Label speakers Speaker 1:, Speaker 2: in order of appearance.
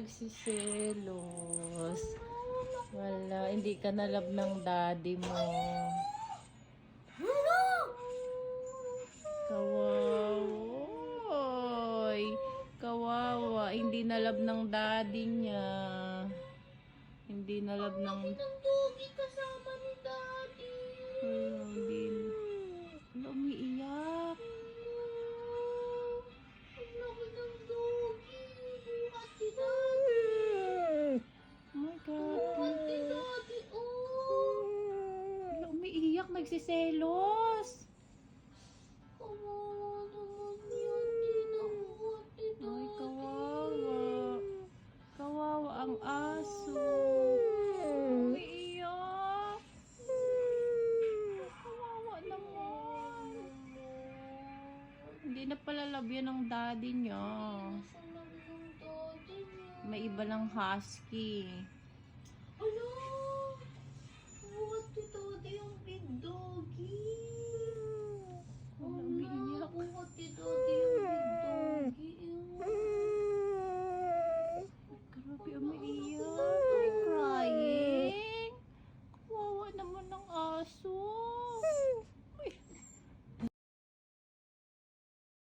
Speaker 1: nagsiselos. Wala, hindi ka na love ng daddy mo. Kawawa. Kawawa, hindi na love ng daddy niya. Hindi na love ng...
Speaker 2: Ang doggy kasama ni daddy.
Speaker 1: Hindi. Wala, umiiyak.
Speaker 2: Ang laki ng doggy. Buhat si daddy.
Speaker 1: Oh my God.
Speaker 2: Buhat si daddy. Oh.
Speaker 1: Wala, umiiyak, nagsiselos.
Speaker 2: Kawawa naman yan. Buhat si daddy.
Speaker 1: Ay, kawawa. Kawawa ang aso. Umiiyak. Kawawa naman. Hindi na pala love yan ng daddy niya.
Speaker 2: Nasaan lang yung daddy niya?
Speaker 1: May iba lang husky.
Speaker 2: Ano? Buhat si daddy yung big doggy.
Speaker 1: Wala,
Speaker 2: Oh,
Speaker 1: umiiyak.
Speaker 2: buhat si daddy yung big doggy.
Speaker 1: Grabe, umiiyak. Ay, crying. Kawawa naman ng aso.